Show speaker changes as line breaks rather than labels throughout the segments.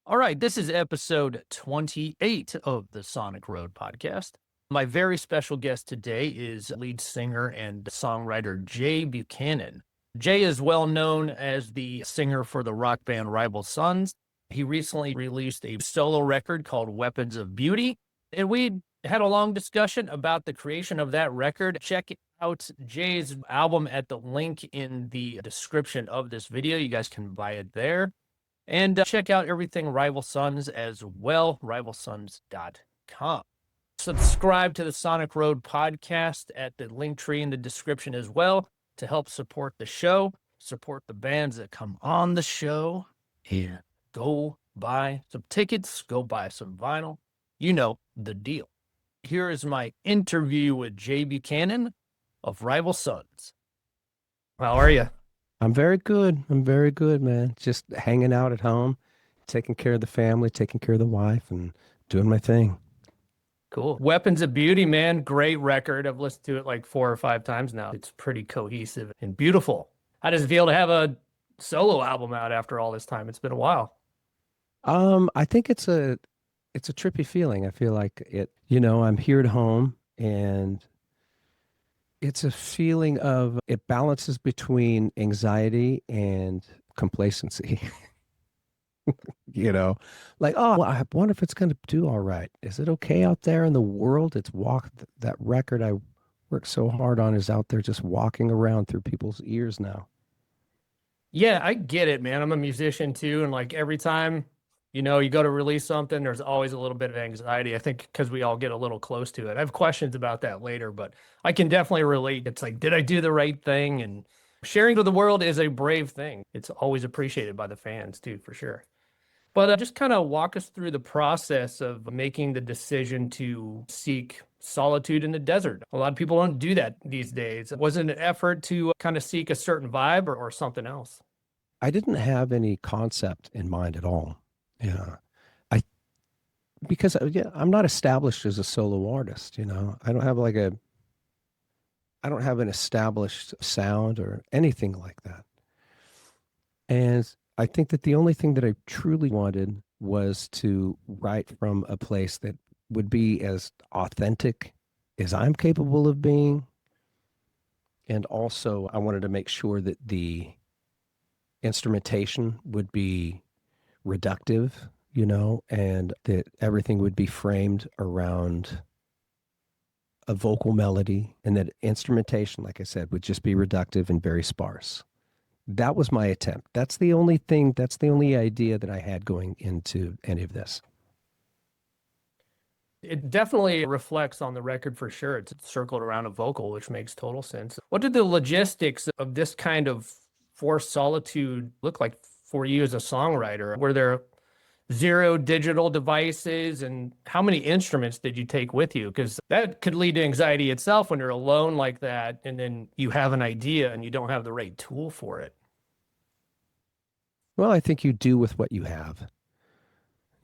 All right, this is episode 28 of the Sonic Road podcast. My very special guest today is lead singer and songwriter Jay Buchanan. Jay is well known as the singer for the rock band Rival Sons. He recently released a solo record called Weapons of Beauty, and we had a long discussion about the creation of that record. Check out Jay's album at the link in the description of this video. You guys can buy it there. And check out everything Rival Sons as well, rivalsons.com. Subscribe to the Sonic Road podcast at the link tree in the description as well to help support the show, support the bands that come on the show, and go buy some tickets, go buy some vinyl. You know the deal. Here is my interview with Jay Buchanan of Rival Sons. How are you?
I'm very good. I'm very good, man. Just hanging out at home, taking care of the family, taking care of the wife, and doing my thing.
Cool. Weapons of Beauty, man. Great record. I've listened to it like 4 or 5 times now. It's pretty cohesive and beautiful. How does it feel to have a solo album out after all this time? It's been a while.
I think it's a trippy feeling. I feel like I'm here at home and it's a feeling of it balances between anxiety and complacency. you know, like, oh, well, I wonder if it's going to do all right. Is it okay out there in the world? It's that record I worked so hard on is out there just walking around through people's ears now.
Yeah, I get it, man. I'm a musician too. And like every time, you go to release something, there's always a little bit of anxiety. I think because we all get a little close to it. I have questions about that later, but I can definitely relate. It's like, did I do the right thing? And sharing to the world is a brave thing. It's always appreciated by the fans too, for sure. But just kind of walk us through the process of making the decision to seek solitude in the desert. A lot of people don't do that these days. Was it an effort to kind of seek a certain vibe or something else?
I didn't have any concept in mind at all. Yeah. I because yeah, I'm not established as a solo artist, I don't have an established sound or anything like that. And I think that the only thing that I truly wanted was to write from a place that would be as authentic as I'm capable of being. And also, I wanted to make sure that the instrumentation would be reductive, and that everything would be framed around a vocal melody and that instrumentation, like I said, would just be reductive and very sparse. That was my attempt. That's the only idea that I had going into any of this.
It definitely reflects on the record for sure. It's circled around a vocal, which makes total sense. What did the logistics of this kind of forced solitude look like for you as a songwriter? Were there zero digital devices, and how many instruments did you take with you? Because that could lead to anxiety itself when you're alone like that, and then you have an idea and you don't have the right tool for it.
Well, I think you do with what you have.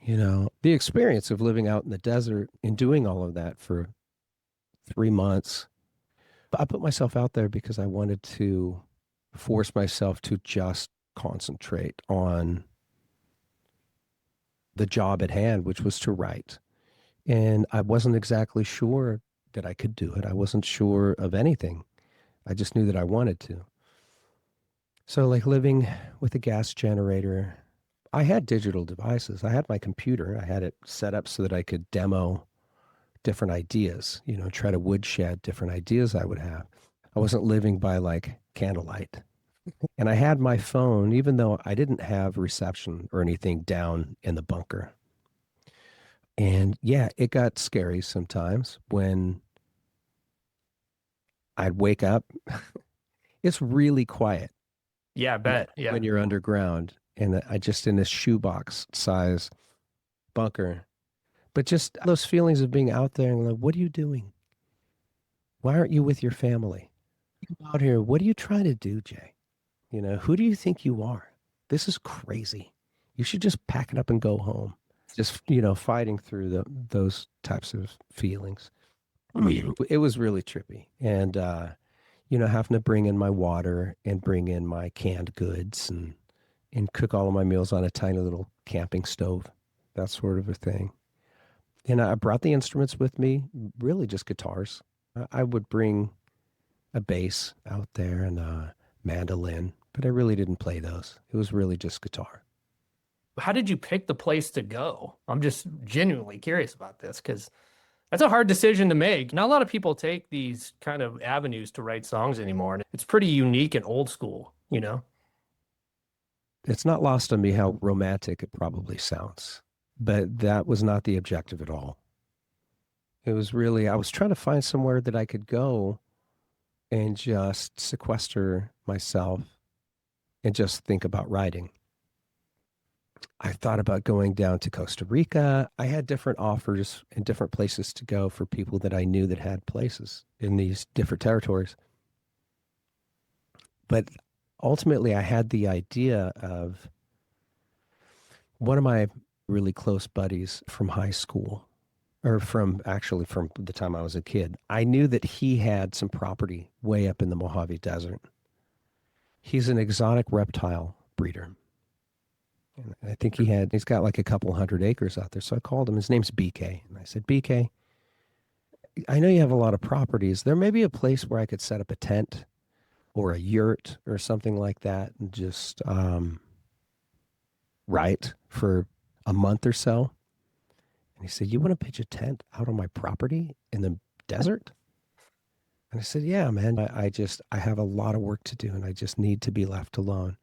The experience of living out in the desert and doing all of that for 3 months. I put myself out there because I wanted to force myself to just concentrate on the job at hand, which was to write. And I wasn't exactly sure that I could do it. I wasn't sure of anything. I just knew that I wanted to. So, like living with a gas generator, I had digital devices. I had my computer. I had it set up so that I could demo different ideas, try to woodshed different ideas I would have. I wasn't living by like candlelight. And I had my phone, even though I didn't have reception or anything down in the bunker. And yeah, it got scary sometimes when I'd wake up. It's really quiet
Yeah, I bet. Yeah.
when you're underground and I just in this shoebox size bunker. But just those feelings of being out there and like, what are you doing? Why aren't you with your family? You out here, what are you trying to do, Jay? Who do you think you are? This is crazy. You should just pack it up and go home. Just, fighting through those types of feelings. It was really trippy. And, having to bring in my water and bring in my canned goods and and cook all of my meals on a tiny little camping stove, that sort of a thing. And I brought the instruments with me, really just guitars. I would bring a bass out there and a mandolin, but I really didn't play those. It was really just guitar.
How did you pick the place to go? I'm just genuinely curious about this because that's a hard decision to make. Not a lot of people take these kind of avenues to write songs anymore. And it's pretty unique and old school, you know?
It's not lost on me how romantic it probably sounds, but that was not the objective at all. It was really, I was trying to find somewhere that I could go and just sequester myself and just think about writing. I thought about going down to Costa Rica. I had different offers and different places to go for people that I knew that had places in these different territories. But ultimately, I had the idea of one of my really close buddies from high school, or from the time I was a kid. I knew that he had some property way up in the Mojave Desert. He's an exotic reptile breeder. And I think he's got like a couple hundred acres out there. So I called him. His name's BK. And I said, BK, I know you have a lot of properties. There may be a place where I could set up a tent or a yurt or something like that and just write for a month or so. And he said, you want to pitch a tent out on my property in the desert? And I said, yeah, man, I have a lot of work to do and I just need to be left alone.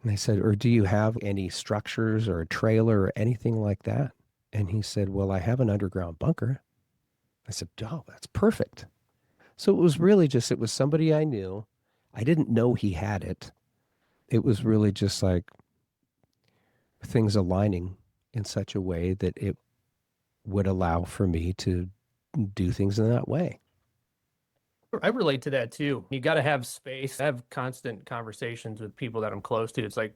And I said, or do you have any structures or a trailer or anything like that? And he said, well, I have an underground bunker. I said, oh, that's perfect. So it was really just, it was somebody I knew. I didn't know he had it. It was really just like things aligning in such a way that it would allow for me to do things in that way.
I relate to that too. You got to have space. I have constant conversations with people that I'm close to. It's like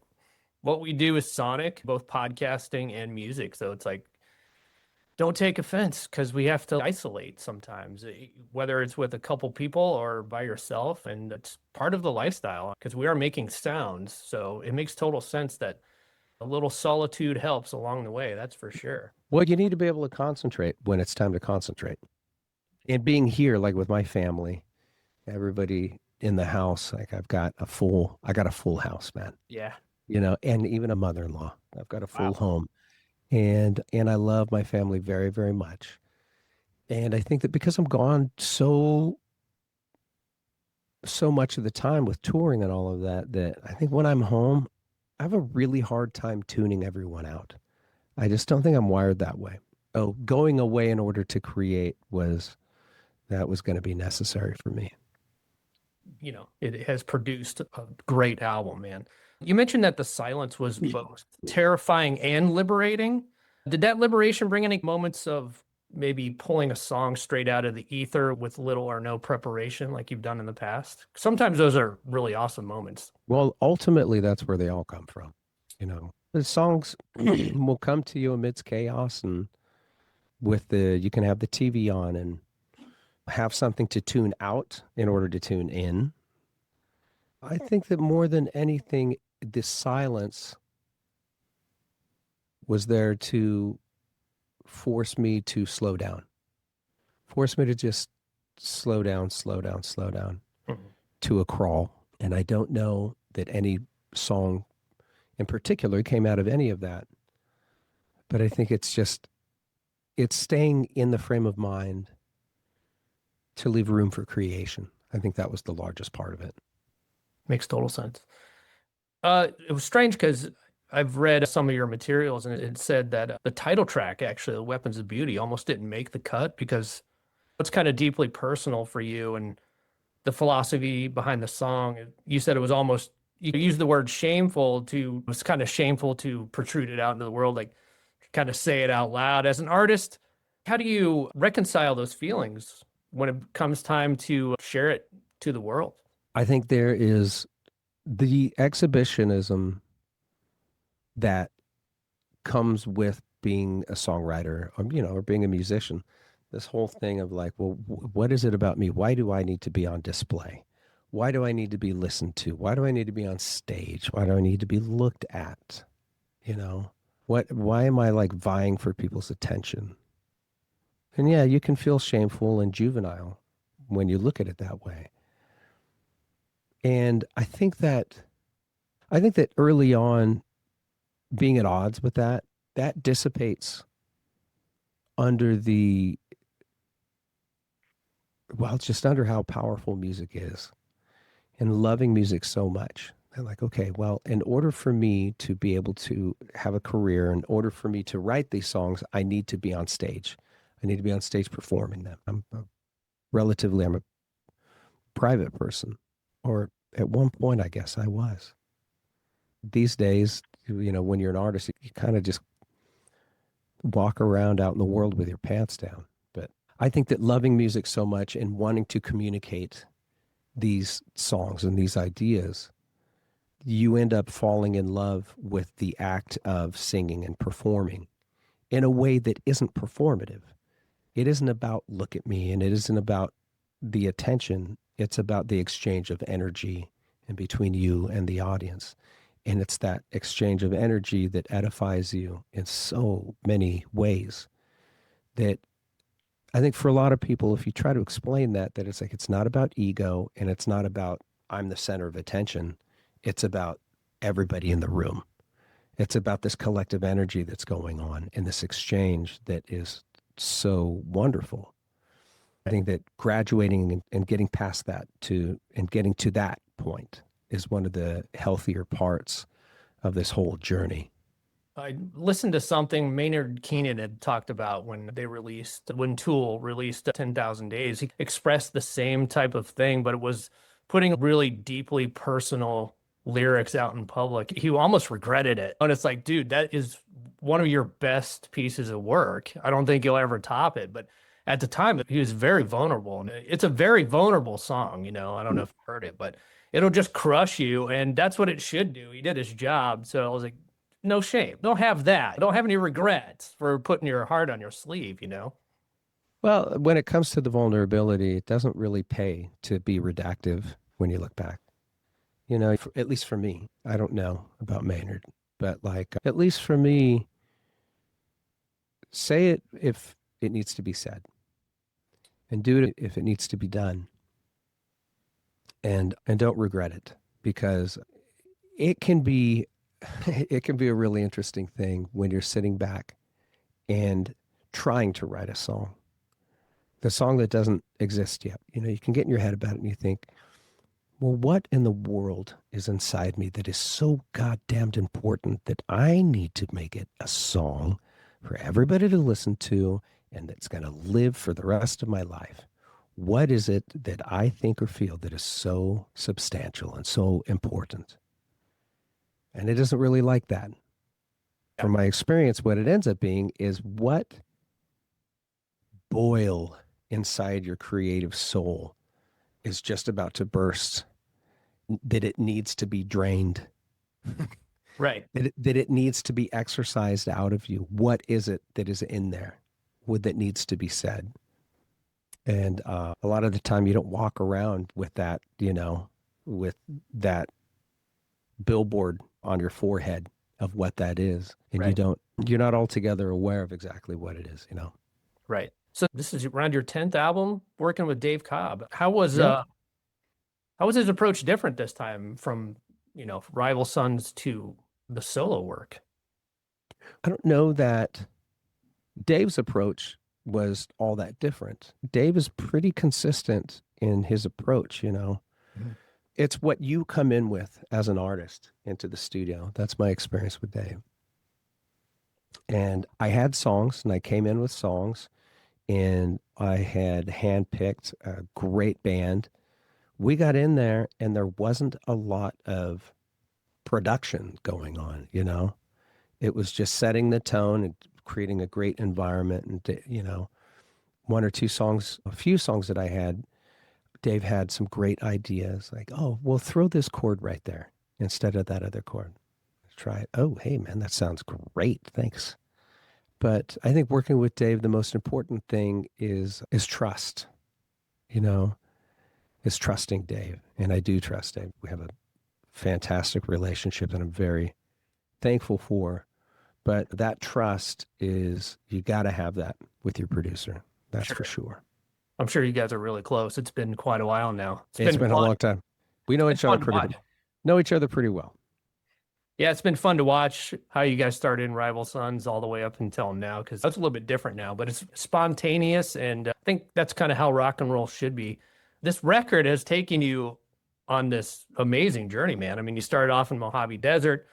what we do is sonic, both podcasting and music. So it's like, don't take offense because we have to isolate sometimes, whether it's with a couple people or by yourself. And it's part of the lifestyle because we are making sounds. So it makes total sense that a little solitude helps along the way. That's for sure.
Well, you need to be able to concentrate when it's time to concentrate. And being here, like with my family, everybody in the house, like I got a full house, man.
Yeah.
And even a mother-in-law. I've got a full
Wow.
home. And I love my family very, very much. And I think that because I'm gone so much of the time with touring and all of that, that I think when I'm home, I have a really hard time tuning everyone out. I just don't think I'm wired that way. Oh, going away in order to create was going to be necessary for me.
It has produced a great album, man. You mentioned that the silence was both terrifying and liberating. Did that liberation bring any moments of maybe pulling a song straight out of the ether with little or no preparation like you've done in the past? Sometimes those are really awesome moments.
Well, ultimately, that's where they all come from. The songs will come to you amidst chaos, and you can have the TV on and have something to tune out in order to tune in. I think that more than anything, the silence was there to force me to slow down, force me to just slow down to a crawl. And I don't know that any song in particular came out of any of that. But I think it's staying in the frame of mind to leave room for creation. I think that was the largest part of it.
Makes total sense. It was strange because I've read some of your materials and it said that the title track, actually, The Weapons of Beauty, almost didn't make the cut because it's kind of deeply personal for you and the philosophy behind the song. You said it was almost, you used the word shameful it was kind of shameful to protrude it out into the world, like kind of say it out loud. As an artist, how do you reconcile those feelings when it comes time to share it to the world?
I think there is the exhibitionism that comes with being a songwriter or being a musician. This whole thing of like, well, what is it about me? Why do I need to be on display? Why do I need to be listened to? Why do I need to be on stage? Why do I need to be looked at? You know, why am I like vying for people's attention? And yeah, you can feel shameful and juvenile when you look at it that way. And I think that early on, being at odds with that, that dissipates under the, well, it's just under how powerful music is and loving music so much. And like, okay, well, in order for me to be able to have a career, in order for me to write these songs, I need to be on stage. I need to be on stage performing them. I'm a private person, or at one point, I guess I was. These days, you know, when you're an artist, you kind of just walk around out in the world with your pants down. But I think that loving music so much and wanting to communicate these songs and these ideas, you end up falling in love with the act of singing and performing in a way that isn't performative. It isn't about look at me, and it isn't about the attention. It's about the exchange of energy in between you and the audience. And it's that exchange of energy that edifies you in so many ways that I think for a lot of people, if you try to explain that, that it's like, it's not about ego and it's not about I'm the center of attention. It's about everybody in the room. It's about this collective energy that's going on and this exchange that is so wonderful. I think that graduating and getting past that and getting to that point is one of the healthier parts of this whole journey.
I listened to something Maynard Keenan had talked about when Tool released 10,000 Days. He expressed the same type of thing, but it was putting really deeply personal lyrics out in public. He almost regretted it. And it's like, dude, that is one of your best pieces of work. I don't think you'll ever top it. But at the time, he was very vulnerable. And it's a very vulnerable song, you know. I don't know if you heard it, but it'll just crush you. And that's what it should do. He did his job. So I was like, no shame. Don't have that. Don't have any regrets for putting your heart on your sleeve, you know?
Well, when it comes to the vulnerability, it doesn't really pay to be reductive when you look back. You know, at least for me, I don't know about Maynard, but like, at least for me, say it if it needs to be said and do it if it needs to be done, and don't regret it, because it can be it can be a really interesting thing when you're sitting back and trying to write a song, the song that doesn't exist yet. You know, you can get in your head about it and you think, well, what in the world is inside me that is so goddamned important that I need to make it a song for everybody to listen to and that's going to live for the rest of my life? What is it that I think or feel that is so substantial and so important? And it isn't really like that. From my experience, what it ends up being is what boil inside your creative soul is just about to burst, that it needs to be drained.
Right.
That it needs to be exercised out of you. What is it that is in there that needs to be said? And a lot of the time you don't walk around with that, you know, with that billboard on your forehead of what that is. And
Right.
you're not altogether aware of exactly what it is, you know?
Right. So this is around your 10th album working with Dave Cobb.
Yeah.
How was his approach different this time from, you know, Rival Sons to the solo work?
I don't know that Dave's approach was all that different. Dave is pretty consistent in his approach, you know.
Mhm.
It's what you come in with as an artist into the studio. That's my experience with Dave. And I had songs and I came in with songs and I had handpicked a great band. We got in there and there wasn't a lot of production going on, you know. It was just setting the tone and creating a great environment. And, you know, one or two songs, a few songs that I had, Dave had some great ideas like, oh, we'll throw this chord right there instead of that other chord. Try it. Oh, hey, man, that sounds great. Thanks. But I think working with Dave, the most important thing is trust. You know, is trusting Dave. And I do trust Dave. We have a fantastic relationship that I'm very thankful for. But that trust is, you got to have that with your producer. That's for sure.
I'm sure you guys are really close. It's been quite a while now.
It's been a long time. We know each other pretty well.
Yeah, it's been fun to watch how you guys started in Rival Sons all the way up until now, because that's a little bit different now, but it's spontaneous. And I think that's kind of how rock and roll should be. This record has taken you on this amazing journey, man. I mean, you started off in Mojave Desert,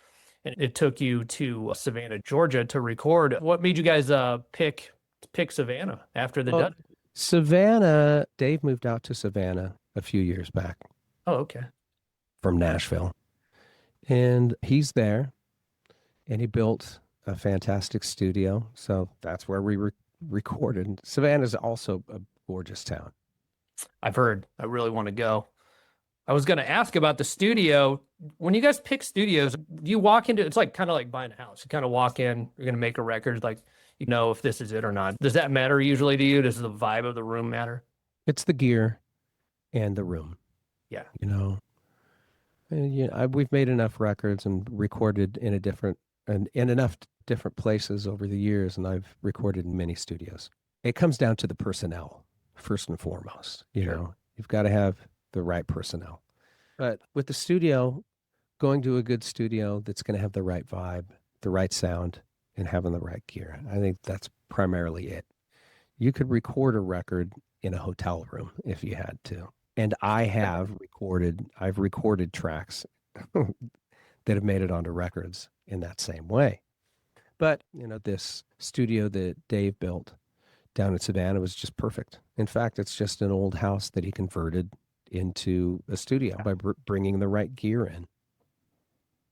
and it took you to Savannah, Georgia to record. What made you guys pick Savannah after the Desert?
Savannah, Dave moved out to Savannah a few years back.
Oh, okay.
From Nashville. And he's there, and he built a fantastic studio. So that's where we recorded. Savannah is also a gorgeous town.
I've heard. I really want to go. I was going to ask about the studio. When you guys pick studios, you walk into, it's like kind of like buying a house. You kind of walk in, you're going to make a record, like, you know, if this is it or not. Does that matter usually to you? Does the vibe of the room matter?
It's the gear and the room.
Yeah.
You know, and we've made enough records and recorded in enough different places over the years, and I've recorded in many studios. It comes down to the personnel first and foremost. You know, you've got to have the right personnel. But with the studio, going to a good studio that's going to have the right vibe, the right sound, and having the right gear, I think that's primarily it. You could record a record in a hotel room if you had to. And I've recorded tracks that have made it onto records in that same way. But, you know, this studio that Dave built down in Savannah was just perfect. In fact, it's just an old house that he converted into a studio by bringing the right gear in.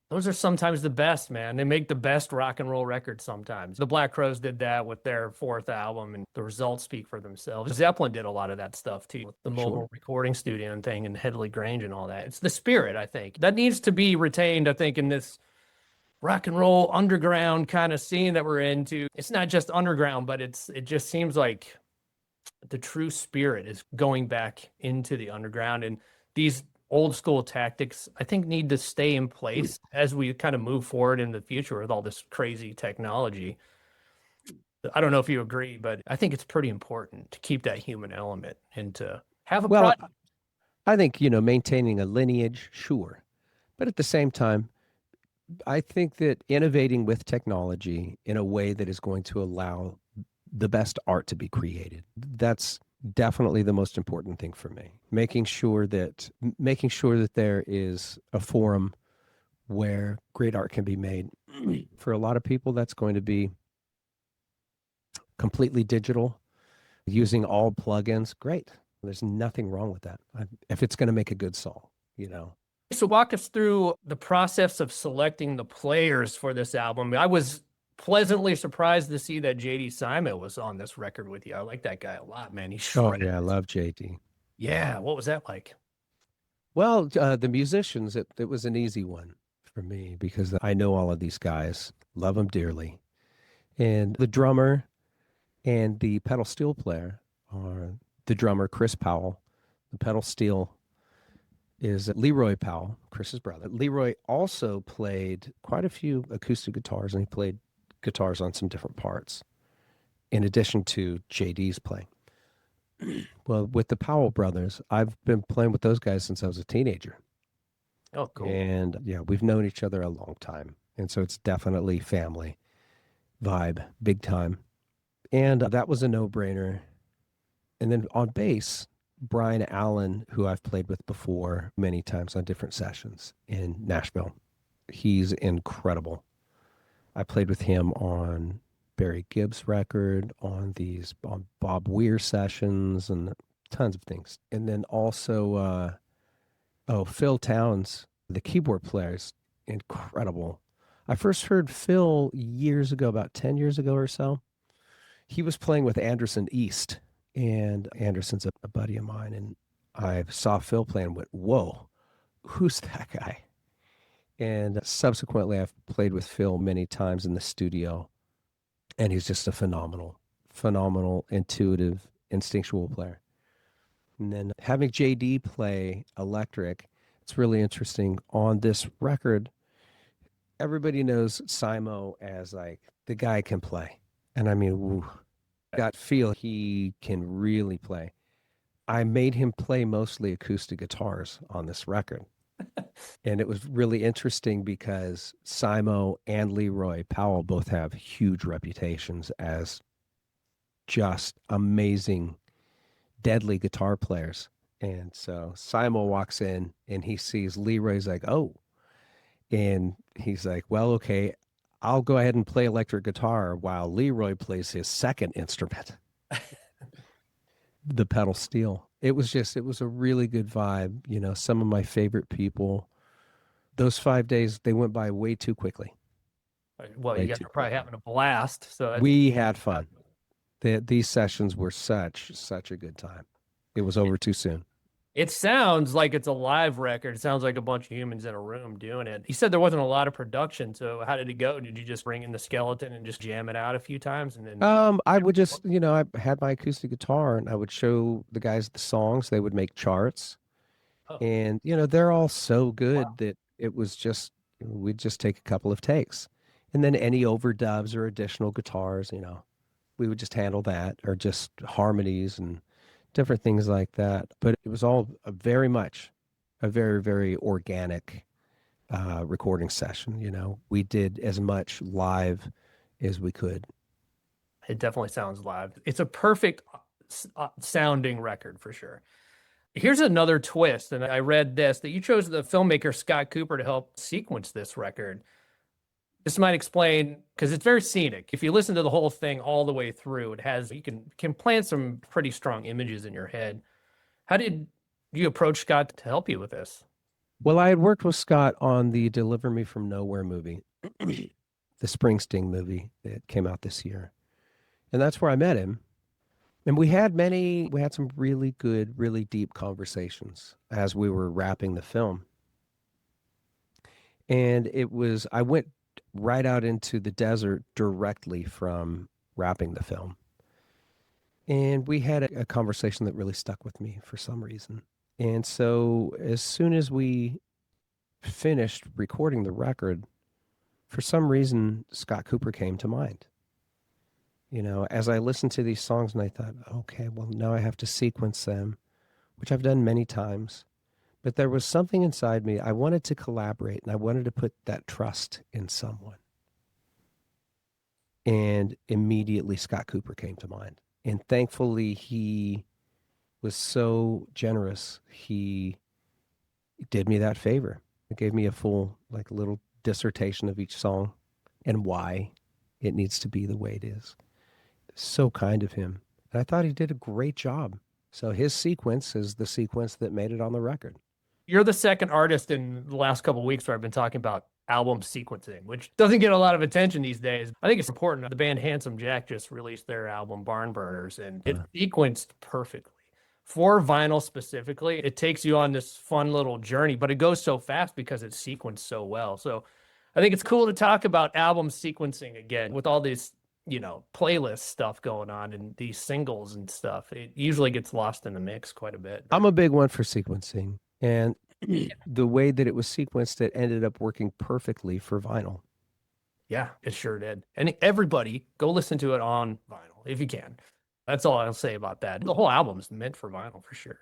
Those are sometimes the best, man. They make the best rock and roll records sometimes. The Black Crowes did that with their fourth album, and the results speak for themselves. Zeppelin did a lot of that stuff too, with the mobile recording studio and thing, and Headley Grange and all that. It's the spirit, I think. That needs to be retained, I think, in this rock and roll underground kind of scene that we're into. It's not just underground, but it just seems like the true spirit is going back into the underground, and these old school tactics, I think, need to stay in place as we kind of move forward in the future with all this crazy technology. I don't know if you agree, but I think it's pretty important to keep that human element and to have a project.
I think, you know, maintaining a lineage, sure. But at the same time, I think that innovating with technology in a way that is going to allow the best art to be created, that's definitely the most important thing for me. Making sure that there is a forum where great art can be made. For a lot of people, that's going to be completely digital, using all plugins. Great. There's nothing wrong with that. If it's going to make a good song, you know.
So walk us through the process of selecting the players for this album. I was pleasantly surprised to see that JD Simo was on this record with you. I like that guy a lot, man. He's shredded.
Oh, yeah, I love JD.
Yeah, what was that like?
Well, the musicians, it was an easy one for me because I know all of these guys, love them dearly. And the drummer and the pedal steel player are the drummer, Chris Powell. The pedal steel is Leroy Powell, Chris's brother. Leroy also played quite a few acoustic guitars, and he played guitars on some different parts, in addition to JD's playing. Well, with the Powell brothers, I've been playing with those guys since I was a teenager.
Oh, cool.
And yeah, we've known each other a long time. And so it's definitely family vibe, big time. And that was a no-brainer. And then on bass, Brian Allen, who I've played with before many times on different sessions in Nashville. He's incredible. I played with him on Barry Gibb's record, on Bob Weir sessions, and tons of things. And then also, Phil Towns, the keyboard player, is incredible. I first heard Phil years ago, about 10 years ago or so. He was playing with Anderson East, and Anderson's a buddy of mine, and I saw Phil play and went, whoa, who's that guy? And subsequently, I've played with Phil many times in the studio, and he's just a phenomenal, intuitive, instinctual player. And then having JD play electric, it's really interesting. On this record, everybody knows Simo as like the guy can play. And I mean, woo, got feel he can really play. I made him play mostly acoustic guitars on this record. And it was really interesting because Simo and Leroy Powell both have huge reputations as just amazing, deadly guitar players. And so Simo walks in and he sees Leroy's like, oh, and he's like, well, okay, I'll go ahead and play electric guitar while Leroy plays his second instrument, the pedal steel. It was a really good vibe. You know, some of my favorite people. Those 5 days, they went by way too quickly.
Well,
Way
you guys
too
are probably
quickly.
having a blast. So that's,
We had fun. These sessions were such a good time. It was over too soon.
it sounds like it's a live record. It sounds like a bunch of humans in a room doing it. You said there wasn't a lot of production. So how did it go? Did you just bring in the skeleton and just jam it out a few times and then?
I would just, you know, I had my acoustic guitar and I would show the guys the songs. They would make charts,
Oh,
and you know, they're all so
wow.
good that it was just we'd just take a couple of takes, and then any overdubs or additional guitars, you know, we would just handle that, or just harmonies and different things like that. But it was all very much a very organic recording session. You know, we did as much live as we could.
It definitely sounds live. It's a perfect sounding record for sure. Here's another twist, and I read this that you chose the filmmaker Scott Cooper to help sequence this record. This might explain because it's very scenic. If you listen to the whole thing all the way through, it has you can plant some pretty strong images in your head. How did you approach Scott to help you with this?
Well, I had worked with Scott on the Deliver Me from Nowhere movie, the Springsteen movie that came out this year. And that's where I met him. And we had some really good, really deep conversations as we were wrapping the film. And I went right out into the desert directly from wrapping the film. And we had a conversation that really stuck with me for some reason. And so as soon as we finished recording the record, for some reason, Scott Cooper came to mind. You know, as I listened to these songs and I thought, okay, well, now I have to sequence them, which I've done many times. But there was something inside me. I wanted to collaborate and I wanted to put that trust in someone. And immediately Scott Cooper came to mind. And thankfully, he was so generous. He did me that favor. It gave me a full, like, little dissertation of each song and why it needs to be the way it is. So kind of him. And I thought he did a great job. So his sequence is the sequence that made it on the record.
You're the second artist in the last couple of weeks where I've been talking about album sequencing, which doesn't get a lot of attention these days. I think it's important. The band Handsome Jack just released their album Barn Burners, and it sequenced perfectly. For vinyl specifically, it takes you on this fun little journey, but it goes so fast because it's sequenced so well. So I think it's cool to talk about album sequencing again with all this, playlist stuff going on and these singles and stuff. It usually gets lost in the mix quite a bit.
I'm a big one for sequencing. And the way that it was sequenced, it ended up working perfectly for vinyl.
Yeah, it sure did. And everybody go listen to it on vinyl if you can. That's all I'll say about that. The whole album's meant for vinyl for sure.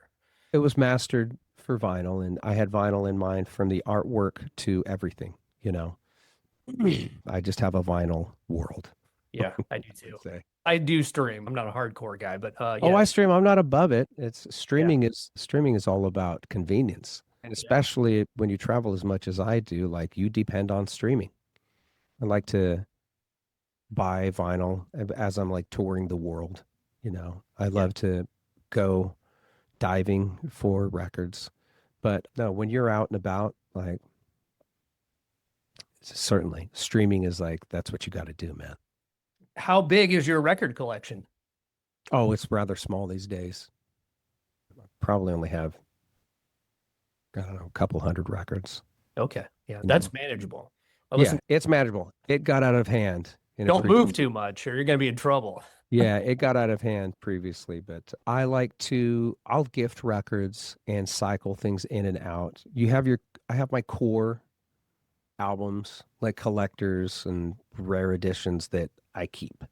It was mastered for vinyl, and I had vinyl in mind from the artwork to everything, you know. I just have a vinyl world.
Yeah, I do too.
Say.
I do stream. I'm not a hardcore guy, but
Oh,
yeah.
I stream. I'm not above it. It's streaming is all about convenience. And especially when you travel as much as I do, like you depend on streaming. I like to buy vinyl as I'm like touring the world, you know. I love to go diving for records. But no, when you're out and about, like certainly streaming is like that's what you got to do, man.
How big is your record collection?
Oh, it's rather small these days. I probably only have, I don't know, a couple hundred records.
Okay. Yeah, that's manageable.
Yeah, it's manageable. It got out of hand.
Don't move too much or you're going to be in trouble.
Yeah, it got out of hand previously, but I'll gift records and cycle things in and out. I have my core albums, like collectors and rare editions that I keep.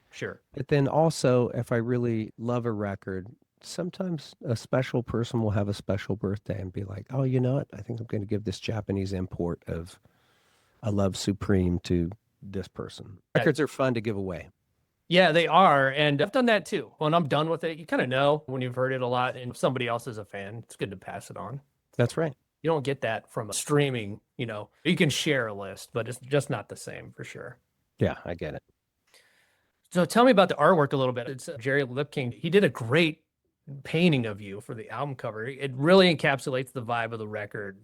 Sure.
But then also, if I really love a record, sometimes a special person will have a special birthday and be like, oh, you know what? I think I'm going to give this Japanese import of A Love Supreme to this person.
Yeah,
Records are fun to give away.
yeah, they are. And I've done that too. When I'm done with it, you kind of know when you've heard it a lot and if somebody else is a fan, it's good to pass it on.
That's right.
You don't get that from a streaming, you can share a list, but it's just not the same for sure.
Yeah, I get it.
So tell me about the artwork a little bit. It's Jerry Lipking. He did a great painting of you for the album cover. It really encapsulates the vibe of the record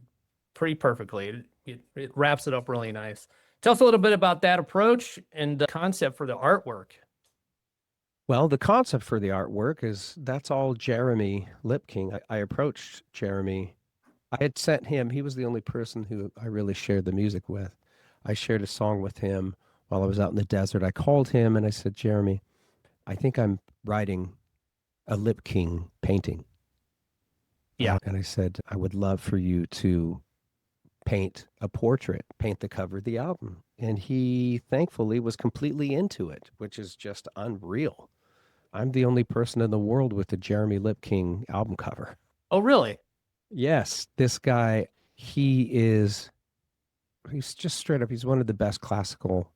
pretty perfectly. It wraps it up really nice. Tell us a little bit about that approach and the concept for the artwork.
Well, the concept for the artwork is that's all Jeremy Lipking. I approached Jeremy. I had sent him, he was the only person who I really shared the music with. I shared a song with him while I was out in the desert. I called him and I said, Jeremy, I think I'm writing a Lipking painting.
Yeah.
And I said, I would love for you to paint a portrait, paint the cover of the album. And he thankfully was completely into it, which is just unreal. I'm the only person in the world with the Jeremy Lipking album cover.
Oh, really?
Yes, this guy, he's just straight up, he's one of the best classical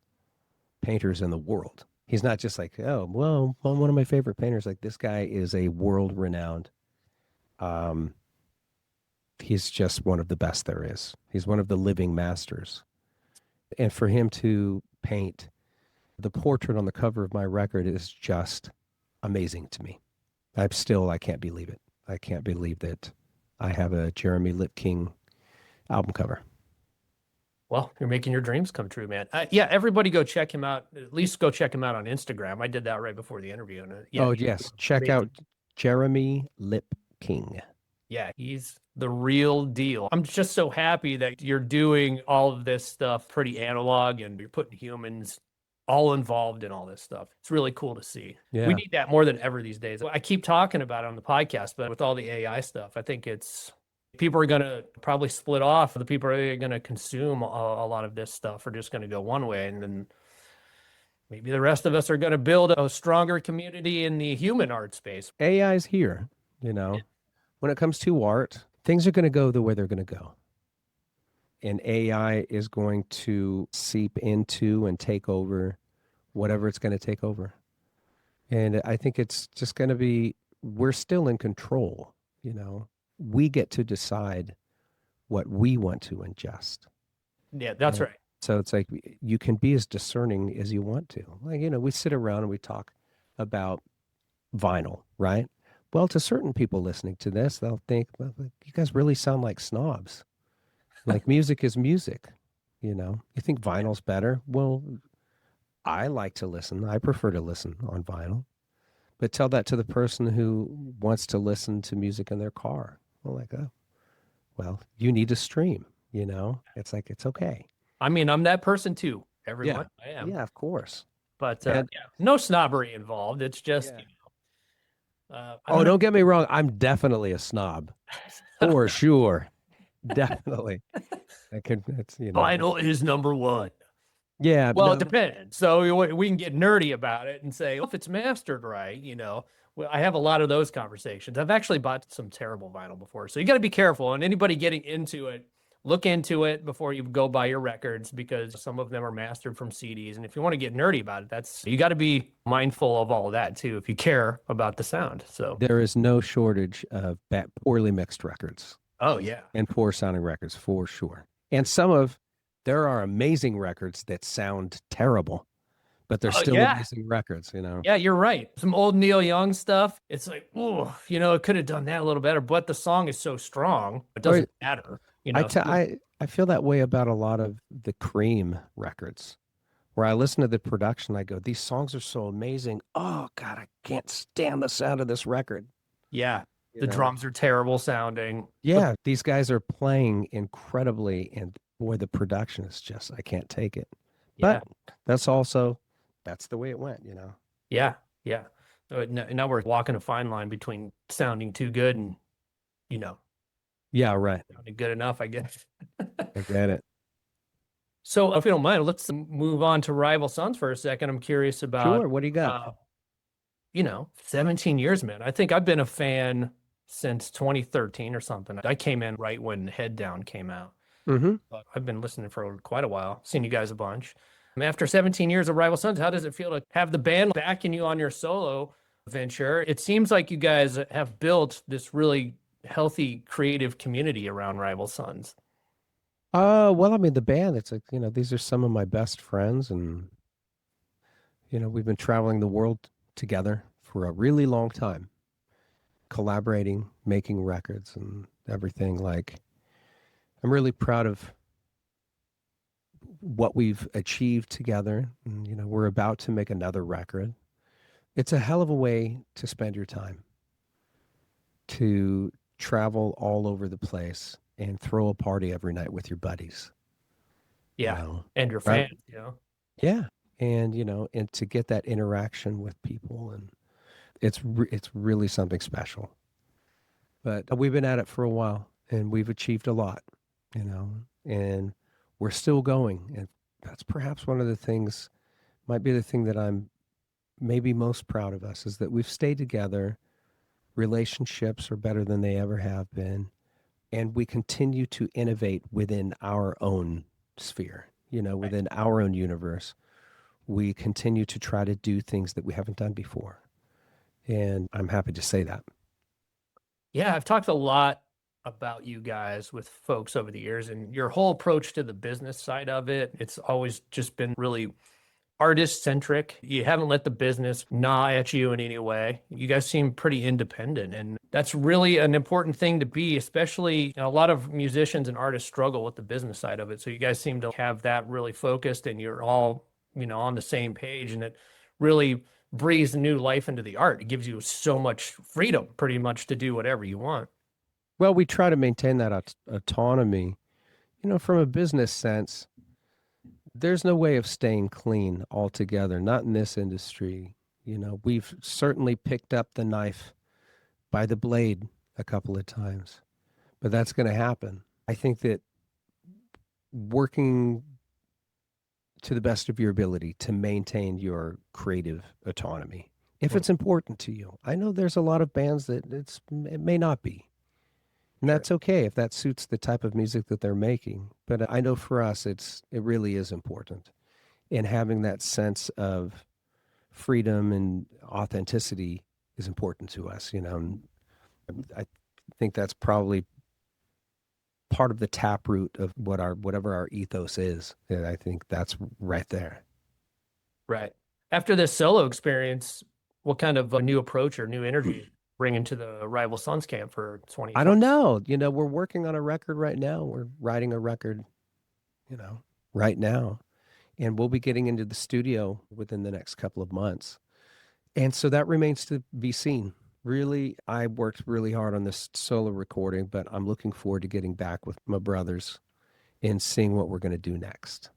painters in the world. He's not just like, oh, well, one of my favorite painters. Like this guy is a world renowned. He's just one of the best there is. He's one of the living masters. And for him to paint the portrait on the cover of my record is just amazing to me. I can't believe it. I can't believe that I have a Jeremy Lipking album cover.
Well, you're making your dreams come true, man. Yeah, everybody go check him out. At least go check him out on Instagram. I did that right before the interview. And yeah,
Oh, yes. Check out Jeremy Lipking.
Yeah, he's the real deal. I'm just so happy that you're doing all of this stuff pretty analog and you're putting humans all involved in all this stuff. It's really cool to see.
Yeah.
We need that more than ever these days. I keep talking about it on the podcast, but with all the AI stuff, I think people are going to probably split off. The people are going to consume a lot of this stuff are just going to go one way. And then maybe the rest of us are going to build a stronger community in the human art space.
AI's here, When it comes to art, things are going to go the way they're going to go. And AI is going to seep into and take over whatever it's going to take over. And I think it's just going to be, we're still in control, We get to decide what we want to ingest.
Yeah, that's right.
So it's like you can be as discerning as you want to. Like, we sit around and we talk about vinyl, right? Well, to certain people listening to this, they'll think, well, you guys really sound like snobs. Like music is music, You think vinyl's better? Well, I like to listen. I prefer to listen on vinyl. But tell that to the person who wants to listen to music in their car. Well, like, oh, well, you need to stream, It's like, it's okay.
I mean, I'm that person too. Everyone,
Yeah.
I am.
Yeah, of course.
But no snobbery involved. It's just,
don't get me wrong. I'm definitely a snob, for sure. Definitely.
Vinyl is number one.
Yeah.
Well, it depends. So we can get nerdy about it and say, if it's mastered right, Well, I have a lot of those conversations. I've actually bought some terrible vinyl before. So you got to be careful. And anybody getting into it, look into it before you go buy your records because some of them are mastered from CDs. And if you want to get nerdy about it, you got to be mindful of all of that too, if you care about the sound. So
there is no shortage of poorly mixed records.
Oh, yeah.
And poor sounding records for sure. And there are amazing records that sound terrible, but they're still amazing records,
Yeah, you're right. Some old Neil Young stuff. It's like, oh, it could have done that a little better, but the song is so strong. It doesn't matter.
I feel that way about a lot of the Cream records where I listen to the production. I go, these songs are so amazing. Oh God, I can't stand the sound of this record.
Yeah. The drums are terrible sounding.
Yeah, these guys are playing incredibly, and boy, the production is just, I can't take it. But that's the way it went,
Yeah. Yeah. Now we're walking a fine line between sounding too good and, you know,
Yeah, right.
sounding good enough, I guess.
I get it.
So if you don't mind, let's move on to Rival Sons for a second. I'm curious about,
Sure. What do you got?
uh, 17 years, man. I think I've been a fan since 2013 or something. I came in right when Head Down came out.
Mm-hmm.
I've been listening for quite a while, seen you guys a bunch. After 17 years of Rival Sons, how does it feel to have the band backing you on your solo venture? It seems like you guys have built this really healthy, creative community around Rival Sons.
Well, I mean, the band, it's like, these are some of my best friends, and, we've been traveling the world together for a really long time, collaborating, making records and everything. Like, I'm really proud of what we've achieved together. And, we're about to make another record. It's a hell of a way to spend your time, to travel all over the place and throw a party every night with your buddies.
Yeah. And your
Right?
fans.
Yeah. And, and to get that interaction with people, and it's really something special. But we've been at it for a while, and we've achieved a lot, and we're still going. And that's perhaps one of the things, might be the thing that I'm maybe most proud of us, is that we've stayed together. Relationships are better than they ever have been. And we continue to innovate within our own sphere, within our own universe. We continue to try to do things that we haven't done before. And I'm happy to say that.
Yeah, I've talked a lot about you guys with folks over the years and your whole approach to the business side of it. It's always just been really artist centric. You haven't let the business gnaw at you in any way. You guys seem pretty independent, and that's really an important thing to be, especially a lot of musicians and artists struggle with the business side of it. So you guys seem to have that really focused, and you're all, on the same page, and it really breathes new life into the art. It gives you so much freedom pretty much to do whatever you want.
Well, we try to maintain that autonomy. From a business sense, there's no way of staying clean altogether, not in this industry. We've certainly picked up the knife by the blade a couple of times, but that's going to happen. I think that working to the best of your ability to maintain your creative autonomy, if it's important to you. I know there's a lot of bands that it may not be. And that's okay if that suits the type of music that they're making. But I know for us, it really is important. And having that sense of freedom and authenticity is important to us. And I think that's probably part of the taproot of whatever our ethos is. And I think that's right there.
Right. After this solo experience, what kind of a new approach or new energy bring into the Rival Sons camp for 2020?
I don't know. We're working on a record right now. We're writing a record, right now. And we'll be getting into the studio within the next couple of months. And so that remains to be seen. Really, I worked really hard on this solo recording, but I'm looking forward to getting back with my brothers and seeing what we're going to do next.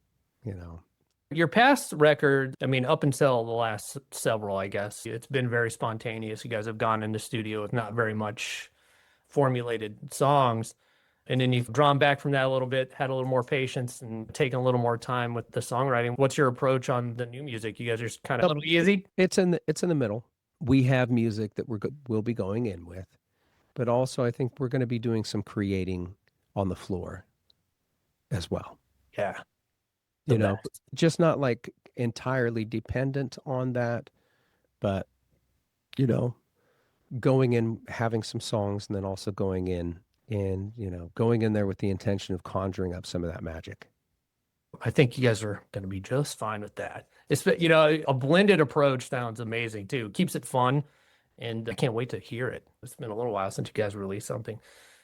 Your past record, up until the last several, I guess, it's been very spontaneous. You guys have gone in the studio with not very much formulated songs. And then you've drawn back from that a little bit, had a little more patience and taken a little more time with the songwriting. What's your approach on the new music? You guys are just kind of a little easy?
It's in the middle. We have music that we'll be going in with, but also I think we're going to be doing some creating on the floor as well.
Yeah.
Just not like entirely dependent on that, but, going in, having some songs, and then also going in and, going in there with the intention of conjuring up some of that magic.
I think you guys are going to be just fine with that. It's, a blended approach sounds amazing too. Keeps it fun. And I can't wait to hear it. It's been a little while since you guys released something.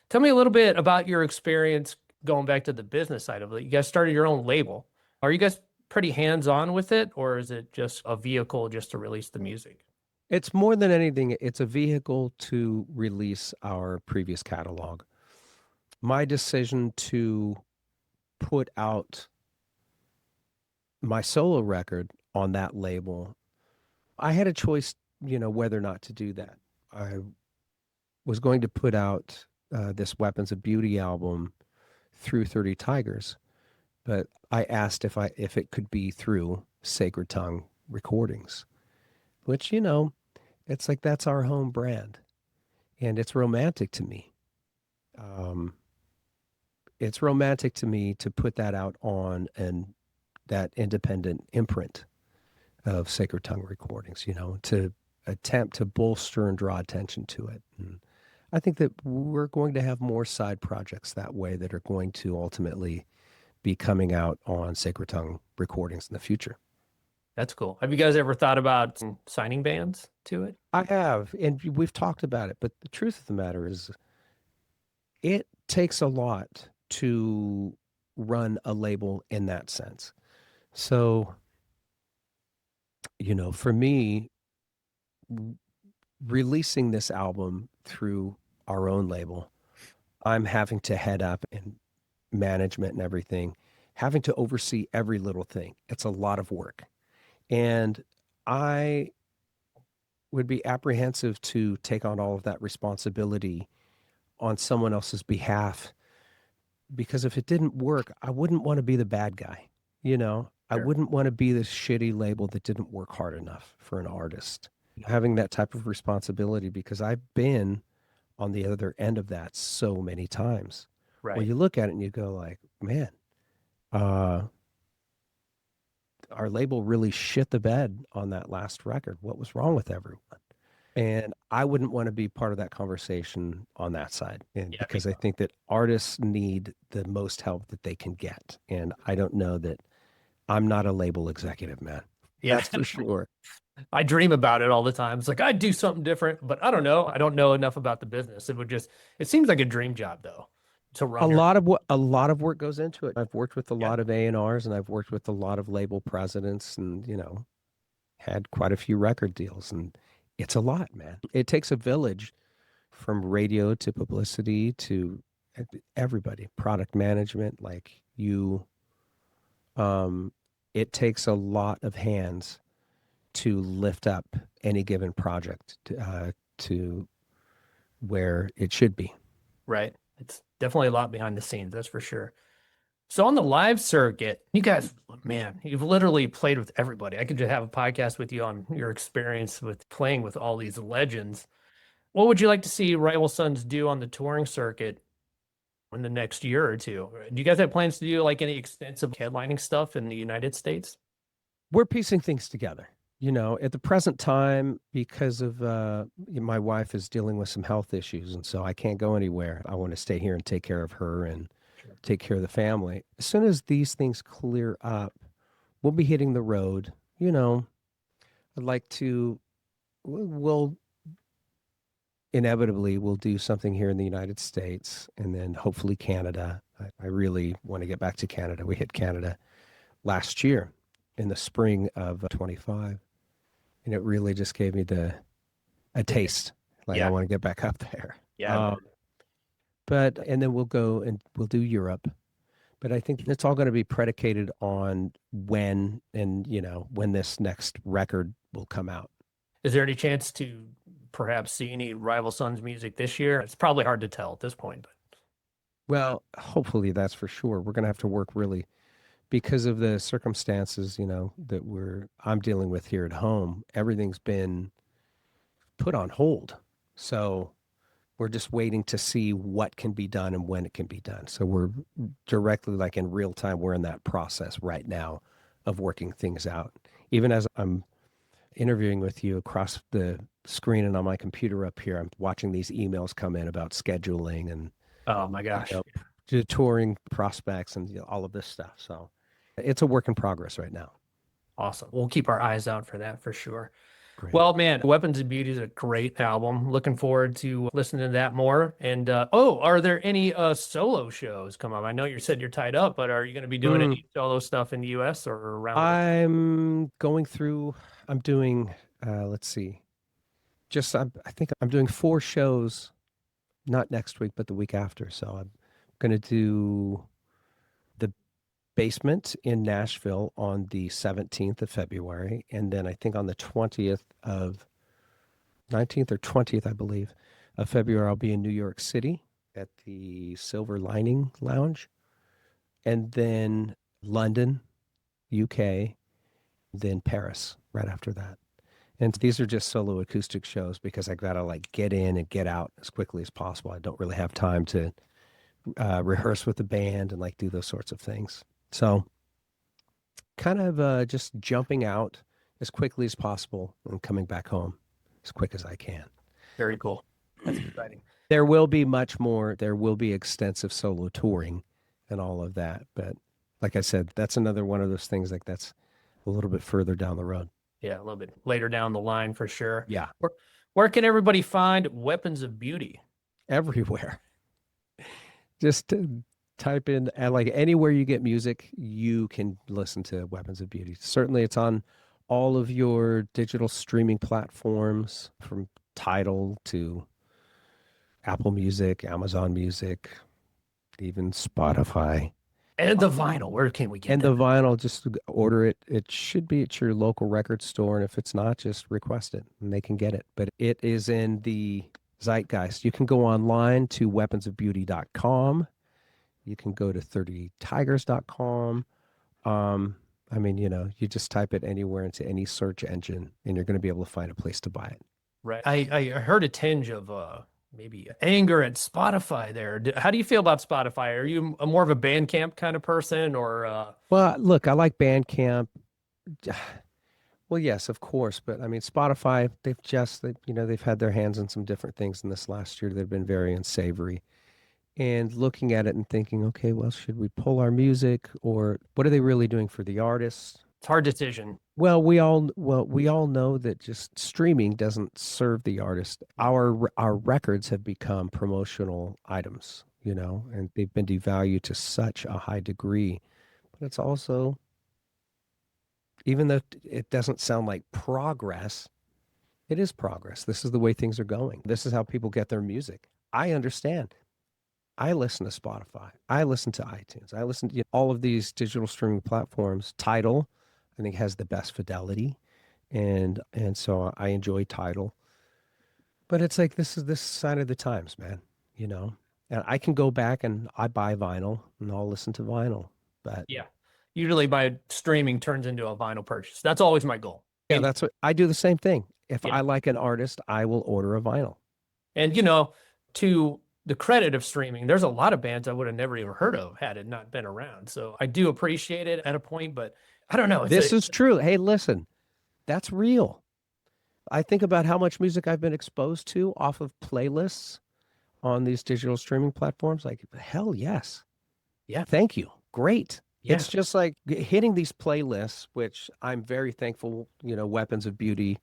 Tell me a little bit about your experience going back to the business side of it. You guys started your own label. Are you guys pretty hands-on with it, or is it just a vehicle just to release the music?
It's more than anything, it's a vehicle to release our previous catalog. My decision to put out my solo record on that label, I had a choice whether or not to do that. I was going to put out this Weapons of Beauty album through 30 Tigers, but I asked if it could be through Sacred Tongue Recordings, which, it's like that's our home brand, and it's romantic to me. Um, it's romantic to me to put that out on that independent imprint of Sacred Tongue Recordings, to attempt to bolster and draw attention to it. And I think that we're going to have more side projects that way that are going to ultimately be coming out on Sacred Tongue Recordings in the future.
That's cool. Have you guys ever thought about signing bands to it?
I have, and we've talked about it, but the truth of the matter is it takes a lot to run a label in that sense. So, for me, releasing this album through our own label, I'm having to head up and management and everything, having to oversee every little thing. It's a lot of work. And I would be apprehensive to take on all of that responsibility on someone else's behalf, because if it didn't work, I wouldn't want to be the bad guy. I wouldn't want to be the shitty label that didn't work hard enough for an artist. Having that type of responsibility, because I've been on the other end of that so many times.
Right.
Well, you look at it and you go like, man, our label really shit the bed on that last record. What was wrong with everyone? And I wouldn't want to be part of that conversation on that side. And because I think that artists need the most help that they can get. And I don't know that I'm not a label executive, man.
Yeah.
That's for sure.
I dream about it all the time. It's like, I'd do something different, but I don't know. I don't know enough about the business. It seems like a dream job though, to run
a lot of work goes into it. I've worked with a lot of A&Rs, and I've worked with a lot of label presidents, and, had quite a few record deals, and it's a lot, man. It takes a village, from radio to publicity to everybody, product management, like it takes a lot of hands to lift up any given project to where it should be.
Right. It's definitely a lot behind the scenes, that's for sure. So on the live circuit, you guys, man, you've literally played with everybody. I could just have a podcast with you on your experience with playing with all these legends. What would you like to see Rival Sons do on the touring circuit in the next year or two? Do you guys have plans to do like any extensive headlining stuff in the United States?
We're piecing things together. At the present time, because of my wife is dealing with some health issues, and so I can't go anywhere. I want to stay here and take care of her and take care of the family. As soon as these things clear up, we'll be hitting the road. I'd like to, we'll inevitably we'll do something here in the United States, and then hopefully Canada. I really want to get back to Canada. We hit Canada last year in the spring of 25. And it really just gave me a taste. Like, I want to get back up there.
Yeah.
And then we'll go and we'll do Europe. But I think it's all going to be predicated on when this next record will come out.
Is there any chance to perhaps see any Rival Sons music this year? It's probably hard to tell at this point, but
well, hopefully that's for sure. We're going to have to work really, because of the circumstances, that I'm dealing with here at home. Everything's been put on hold. So we're just waiting to see what can be done and when it can be done. So we're directly, like in real time, we're in that process right now of working things out. Even as I'm interviewing with you across the screen and on my computer up here, I'm watching these emails come in about scheduling and
oh my gosh,
touring prospects and all of this stuff. So it's a work in progress right now.
Awesome. We'll keep our eyes out for that for sure.
Great.
Well, man, Weapons of Beauty is a great album. Looking forward to listening to that more. And are there any solo shows come up? I know you said you're tied up, but are you going to be doing any solo stuff in the US or around?
I'm doing, let's see. I think I'm doing 4 shows, not next week, but the week after. So I'm going to do the Basement in Nashville on the 17th of February. And then I think on the 20th of 19th or 20th, I believe, of February, I'll be in New York City at the Silver Lining Lounge, and then London, UK, then Paris right after that. And these are just solo acoustic shows because I gotta like get in and get out as quickly as possible. I don't really have time to rehearse with the band and like do those sorts of things. So kind of just jumping out as quickly as possible and coming back home as quick as I can.
Very cool. That's exciting.
There will be much more. There will be extensive solo touring and all of that. But like I said, that's another one of those things like that's a little bit further down the road.
Yeah, a little bit later down the line for sure.
Yeah.
Where can everybody find Weapons of Beauty?
Everywhere. Just type in like anywhere you get music, you can listen to Weapons of Beauty. Certainly it's on all of your digital streaming platforms from Tidal to Apple Music, Amazon Music, even Spotify.
And the vinyl. Where can we get
And
that?
the vinyl, just order it. It should be at your local record store. And if it's not, just request it and they can get it. But it is in the zeitgeist. You can go online to weaponsofbeauty.com. You can go to 30tigers.com. I mean, you just type it anywhere into any search engine and you're going to be able to find a place to buy it.
Right. I heard a tinge of maybe anger at Spotify there. How do you feel about Spotify? Are you more of a Bandcamp kind of person or
Well, look, I like Bandcamp. Well, yes, of course, but I mean, Spotify, they've had their hands in some different things in this last year. They've been very unsavory. And looking at it and thinking, okay, well, should we pull our music or what are they really doing for the artists?
it's a hard decision?
Well, we all know that just streaming doesn't serve the artist. Our records have become promotional items, and they've been devalued to such a high degree. But it's also, even though it doesn't sound like progress, it is progress. This is the way things are going. This is how people get their music. I understand. I listen to Spotify. I listen to iTunes. I listen to all of these digital streaming platforms. Tidal, I think, has the best fidelity, and so I enjoy Tidal. But it's like this is this sign of the times, man. And I can go back and I buy vinyl and I'll listen to vinyl. But
Yeah. Usually my streaming turns into a vinyl purchase. That's always my goal.
yeah, that's what I do. The same thing. If
Yeah.
I like an artist, I will order a vinyl.
And to the credit of streaming, there's a lot of bands I would have never even heard of had it not been around. So I do appreciate it at a point, but I don't know.
This is true. Hey, listen, that's real. I think about how much music I've been exposed to off of playlists on these digital streaming platforms. Like, hell yes.
Yeah.
Thank you. Great.
Yeah.
It's just like hitting these playlists, which I'm very thankful, Weapons of Beauty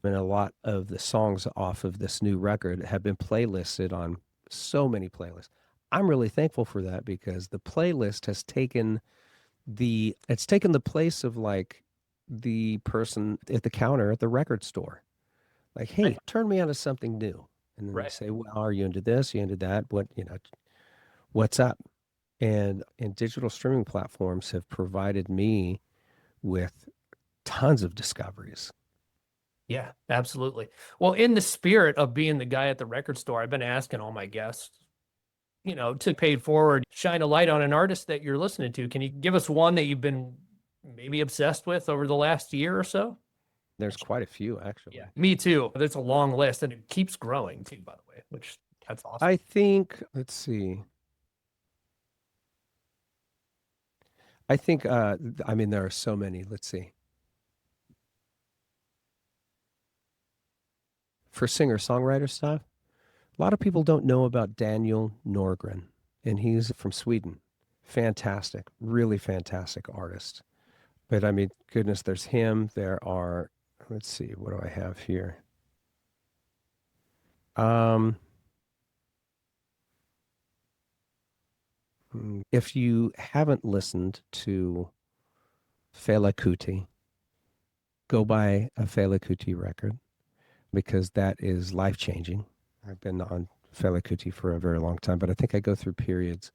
and a lot of the songs off of this new record have been playlisted on so many playlists. I'm really thankful for that because the playlist has taken the place of like the person at the counter at the record store. Like, hey, turn me on to something new. And then they say, well, are you into this? Are you into that? What's up? And digital streaming platforms have provided me with tons of discoveries.
Yeah, absolutely. Well, in the spirit of being the guy at the record store, I've been asking all my guests, to pay it forward, shine a light on an artist that you're listening to. Can you give us one that you've been maybe obsessed with over the last year or so?
There's quite a few, actually.
Yeah, me too. There's a long list and it keeps growing too, by the way, which that's awesome.
I think, let's see. I think, I mean, there are so many. Let's see. For singer-songwriter stuff, a lot of people don't know about Daniel Norgren, and he's from Sweden. Fantastic, really fantastic artist. But I mean, goodness, there's him. There are, let's see, what do I have here? If you haven't listened to Fela Kuti, go buy a Fela Kuti record because that is life-changing. I've been on Fela Kuti for a very long time, but I think I go through periods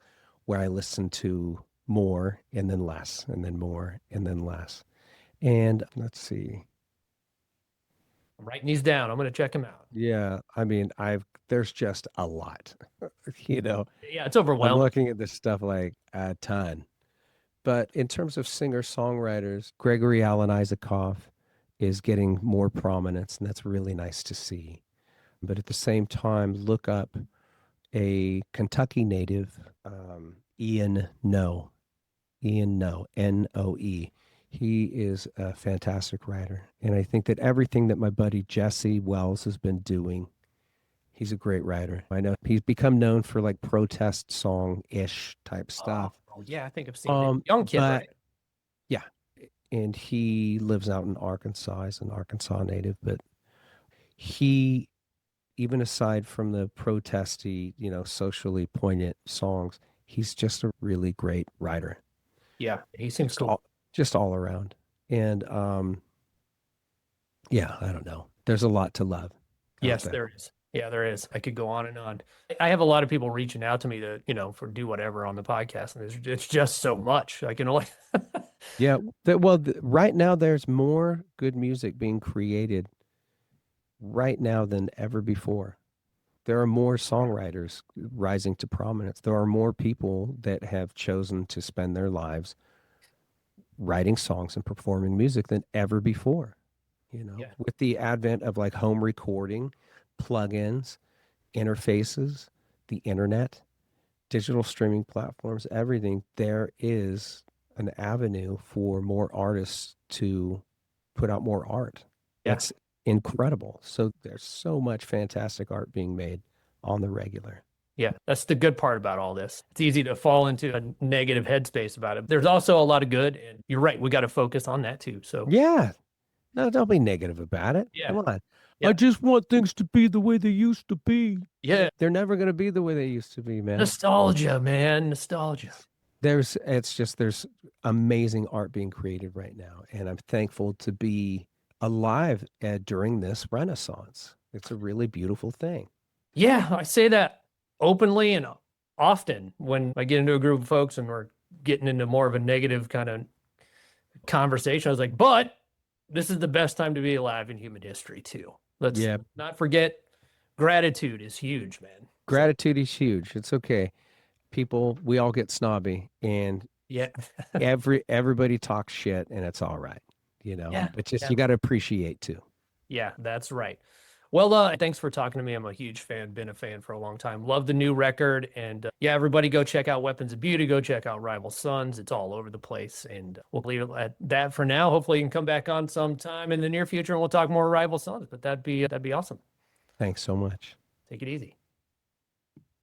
where I listen to more and then less and then more and then less. And let's see.
I'm writing these down. I'm going to check them out.
Yeah, I mean, there's just a lot. You know,
Yeah, it's
I'm
overwhelming.
looking at this stuff like a ton. But in terms of singer-songwriters, Gregory Alan Isaacoff is getting more prominence, and that's really nice to see. But at the same time, look up a Kentucky native, Ian Noe. Ian Noe, Noe. He is a fantastic writer. And I think that everything that my buddy Jesse Wells has been doing, he's a great writer. I know he's become known for like protest song-ish type stuff.
Oh, yeah, I think I've seen it. Young kid,
But
right?
yeah, and he lives out in Arkansas. He's an Arkansas native, but he, even aside from the protesty, socially poignant songs, he's just a really great writer.
Yeah, he seems
Just
cool.
just all around. And yeah, I don't know. There's a lot to love.
Yes, there is. Yeah, there is. I could go on and on. I have a lot of people reaching out to me to, for do whatever on the podcast, and it's just so much. I can only.
Yeah. Right now, there's more good music being created right now than ever before. There are more songwriters rising to prominence. There are more people that have chosen to spend their lives writing songs and performing music than ever before.
Yeah.
With the advent of like home recording, plugins, interfaces, the internet, digital streaming platforms, everything, there is an avenue for more artists to put out more art.
Yeah.
That's incredible. So there's so much fantastic art being made on the regular.
Yeah, that's the good part about all this. It's easy to fall into a negative headspace about it. There's also a lot of good, and you're right. We got to focus on that too. So
Yeah. No, don't be negative about it.
yeah,
Come on.
yeah,
I just want things to be the way they used to be.
yeah.
They're never going to be the way they used to be, man.
Nostalgia, man, nostalgia.
There's amazing art being created right now, and I'm thankful to be alive during this renaissance. It's a really beautiful thing.
Yeah, I say that openly and often when I get into a group of folks and we're getting into more of a negative kind of conversation. I was like, but this is the best time to be alive in human history too. Let's not forget gratitude is huge, man.
Gratitude is huge. It's okay. People, we all get snobby, and
Yeah.
everybody talks shit, and it's all right,
Yeah.
But just you got to appreciate too.
Yeah, that's right. Well, thanks for talking to me. I'm a huge fan, been a fan for a long time. Love the new record. And yeah, everybody go check out Weapons of Beauty. Go check out Rival Sons. It's all over the place. And we'll leave it at that for now. Hopefully you can come back on sometime in the near future and we'll talk more Rival Sons. But that'd be awesome.
Thanks so much.
Take it easy.